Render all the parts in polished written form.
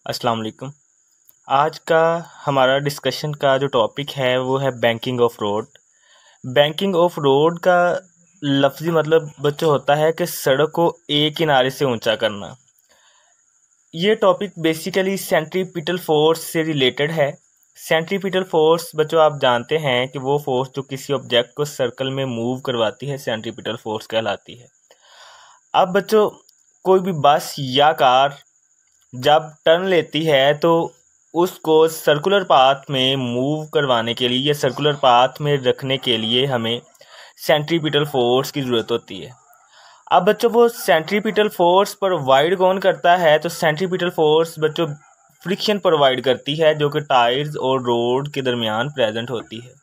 अस्सलाम वालेकुम। आज का हमारा डिस्कशन का जो टॉपिक है वो है banking of road. Banking of road का लफ्ज़ी मतलब बच्चों होता है कि सड़क को एक किनारे से ऊंचा करना। ये टॉपिक बेसिकली सेंट्रीपिटल फोर्स से रिलेटेड है। सेंट्रीपिटल फोर्स बच्चों आप जानते हैं कि वो फोर्स जो किसी ऑब्जेक्ट को सर्कल में मूव करवाती है सेंट्रीपिटल फोर्स कहलाती है। अब बच्चों कोई भी बस या कार जब टर्न लेती है तो उसको सर्कुलर पाथ में मूव करवाने के लिए या सर्कुलर पाथ में रखने के लिए हमें सेंट्रीपिटल फोर्स की ज़रूरत होती है। अब बच्चों वो सेंट्रीपिटल फोर्स प्रोवाइड कौन करता है? तो सेंट्रीपिटल फोर्स बच्चों फ्रिक्शन प्रोवाइड करती है जो कि टायर्स और रोड के दरमियान प्रेजेंट होती है।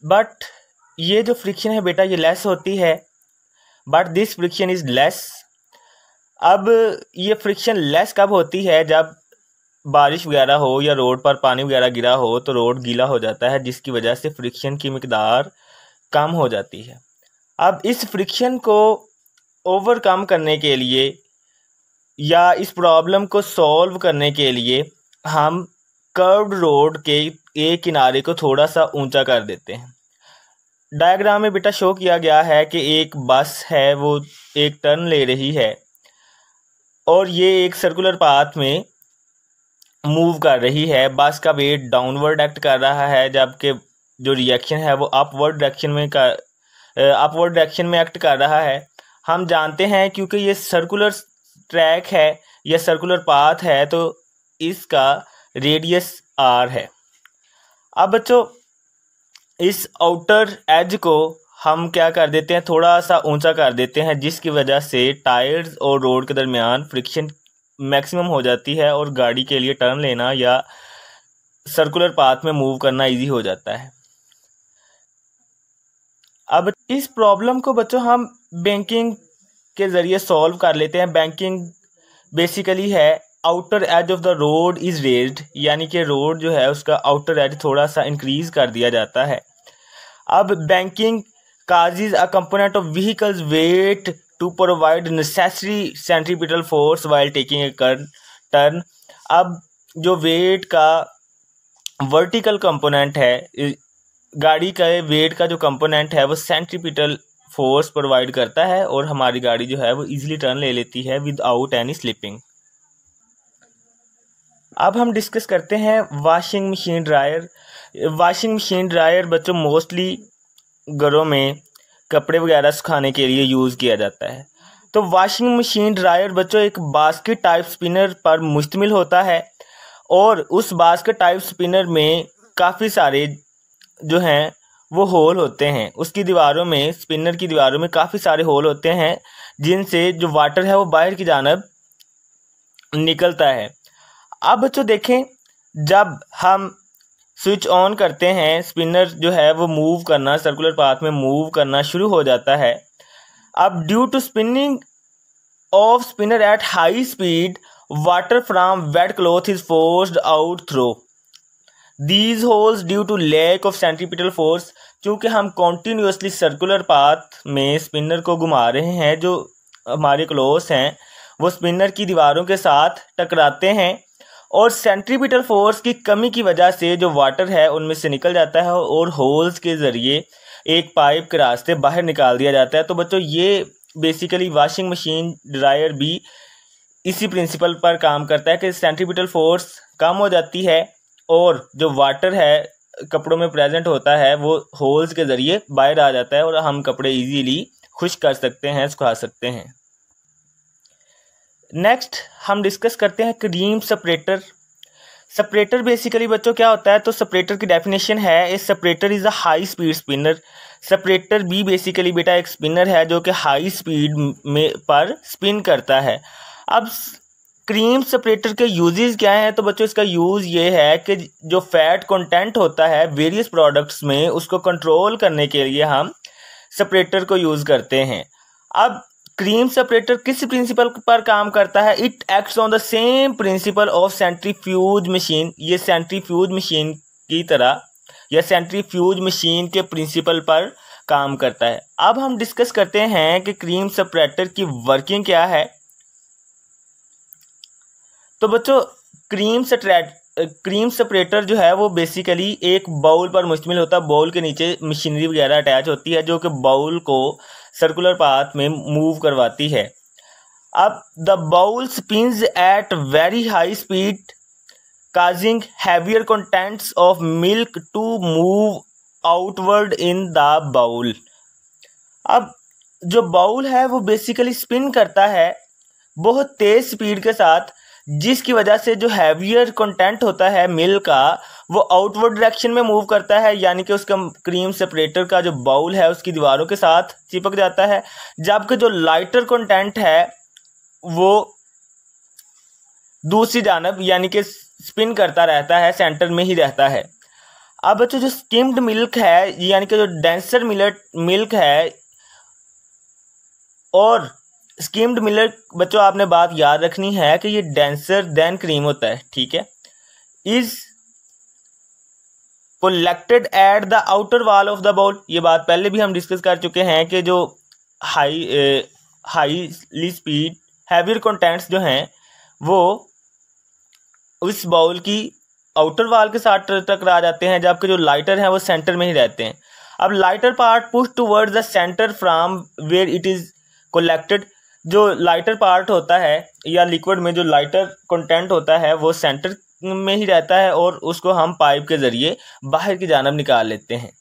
बट ये जो फ्रिक्शन है बेटा ये लेस होती है, but this friction is less. अब ये फ्रिक्शन लेस कब होती है? जब बारिश वगैरह हो या रोड पर पानी वगैरह गिरा हो तो रोड गीला हो जाता है, जिसकी वजह से फ्रिक्शन की मिकदार कम हो जाती है। अब इस फ्रिक्शन को ओवरकम करने के लिए या इस प्रॉब्लम को सॉल्व करने के लिए हम कर्व्ड रोड के एक किनारे को थोड़ा सा ऊंचा कर देते हैं। डायग्राम में बेटा शो किया गया है कि एक बस है, वो एक टर्न ले रही है और ये एक सर्कुलर पाथ में मूव कर रही है। बस का वेट डाउनवर्ड एक्ट कर रहा है जबकि जो रिएक्शन है वो अपवर्ड डायरेक्शन में एक्ट कर रहा है। हम जानते हैं क्योंकि ये सर्कुलर ट्रैक है या सर्कुलर पाथ है तो इसका रेडियस r है। अब बच्चों इस आउटर एज को हम क्या कर देते हैं, थोड़ा सा ऊंचा कर देते हैं, जिसकी वजह से टायर्स और रोड के दरमियान फ्रिक्शन मैक्सिमम हो जाती है और गाड़ी के लिए टर्न लेना या सर्कुलर पाथ में मूव करना इजी हो जाता है। अब इस प्रॉब्लम को बच्चों हम बैंकिंग के ज़रिए सॉल्व कर लेते हैं। बैंकिंग बेसिकली है outer as of the road is raised, यानी कि रोड जो है उसका आउटर एज थोड़ा सा इंक्रीज कर दिया जाता है। अब banking causes a component of vehicle's weight to provide necessary centripetal force while taking a turn। अब जो वेट का वर्टिकल कंपोनेंट है, गाड़ी का वेट का जो कंपोनेंट है वो सेंट्रीपिटल फोर्स प्रोवाइड करता है और हमारी गाड़ी जो है वो इजीली टर्न ले लेती है विदाउट एनी स्लिपिंग। अब हम डिस्कस करते हैं washing machine dryer. Washing machine dryer बच्चों मोस्टली घरों में कपड़े वगैरह सुखाने के लिए यूज़ किया जाता है। तो वॉशिंग मशीन ड्रायर बच्चों एक बास्केट टाइप स्पिनर पर मुश्तमिल होता है और उस बास्केट टाइप स्पिनर में काफ़ी सारे जो हैं वो होल होते हैं। उसकी दीवारों में, स्पिनर की दीवारों में काफ़ी सारे होल होते हैं जिनसे जो वाटर है वो बाहर की जानब निकलता है। अब बच्चों देखें, जब हम स्विच ऑन करते हैं स्पिनर जो है वो मूव करना, सर्कुलर पाथ में मूव करना शुरू हो जाता है। अब due to spinning of spinner at high speed water from wet cloth is forced out through these holes due to lack of centripetal force. चूँकि हम कॉन्टीन्यूसली सर्कुलर पाथ में स्पिनर को घुमा रहे हैं, जो हमारे क्लॉथ्स हैं वो स्पिनर की दीवारों के साथ टकराते हैं और सेंट्रीपिटल फोर्स की कमी की वजह से जो वाटर है उनमें से निकल जाता है और होल्स के ज़रिए एक पाइप के रास्ते बाहर निकाल दिया जाता है। तो बच्चों ये बेसिकली वॉशिंग मशीन ड्रायर भी इसी प्रिंसिपल पर काम करता है कि सेंट्रीपिटल फोर्स कम हो जाती है और जो वाटर है कपड़ों में प्रेजेंट होता है वो होल्स के ज़रिए बाहर आ जाता है और हम कपड़े इजीली खुश्क कर सकते हैं, सुखा सकते हैं। नेक्स्ट हम डिस्कस करते हैं क्रीम सेपरेटर। सेपरेटर बेसिकली बच्चों क्या होता है? तो सेपरेटर की डेफिनेशन है, a separator is a high speed spinner. Separator भी बेसिकली बेटा एक स्पिनर है जो कि हाई स्पीड में पर स्पिन करता है। अब क्रीम सेपरेटर के यूजेस क्या हैं? तो बच्चों इसका यूज़ ये है कि जो फैट कंटेंट होता है वेरियस प्रोडक्ट्स में उसको कंट्रोल करने के लिए हम सेपरेटर को यूज़ करते हैं। अब क्रीम सेपरेटर किस प्रिंसिपल पर काम करता है? It acts on the same principle of centrifuge machine. ये सेंट्रीफ्यूज मशीन की तरह या सेंट्रीफ्यूज मशीन के प्रिंसिपल पर काम करता है। अब हम डिस्कस करते हैं कि क्रीम सेपरेटर की वर्किंग क्या है। तो बच्चों क्रीम सेपरेटर जो है वो बेसिकली एक बाउल पर मुश्तमिल होता है। बाउल के नीचे मशीनरी वगैरह अटैच होती है जो कि बाउल को सर्कुलर पाथ में मूव करवाती है। अब the bowl spins at very high speed causing heavier contents of milk to move outward in the bowl। अब जो बाउल है वो बेसिकली स्पिन करता है बहुत तेज स्पीड के साथ, जिसकी वजह से जो हैवियर कंटेंट होता है मिल्क का वो आउटवर्ड डायरेक्शन में मूव करता है, यानी कि उसका क्रीम सेपरेटर का जो बाउल है उसकी दीवारों के साथ चिपक जाता है, जबकि जो लाइटर कंटेंट है वो दूसरी जानब यानी कि स्पिन करता रहता है, सेंटर में ही रहता है। अब बच्चों जो स्किम्ड मिल्क है यानी कि जो डेंसर मिल्क है और स्किम्ड मिल्क, बच्चों आपने बात याद रखनी है कि ये डेंसर देन क्रीम होता है, ठीक है। Is collected at the outer wall of the bowl. ये बात पहले भी हम डिस्कस कर चुके हैं कि जो हाईली स्पीड हैवियर कंटेंट्स जो हैं वो उस बाउल की आउटर वॉल के साथ टकरा जाते हैं, जबकि जो लाइटर हैं वो सेंटर में ही रहते हैं। अब lighter part push towards the centre from where it is collected. जो लाइटर पार्ट होता है या लिक्विड में जो लाइटर कंटेंट होता है वो सेंटर में ही रहता है और उसको हम पाइप के ज़रिए बाहर की जानब निकाल लेते हैं।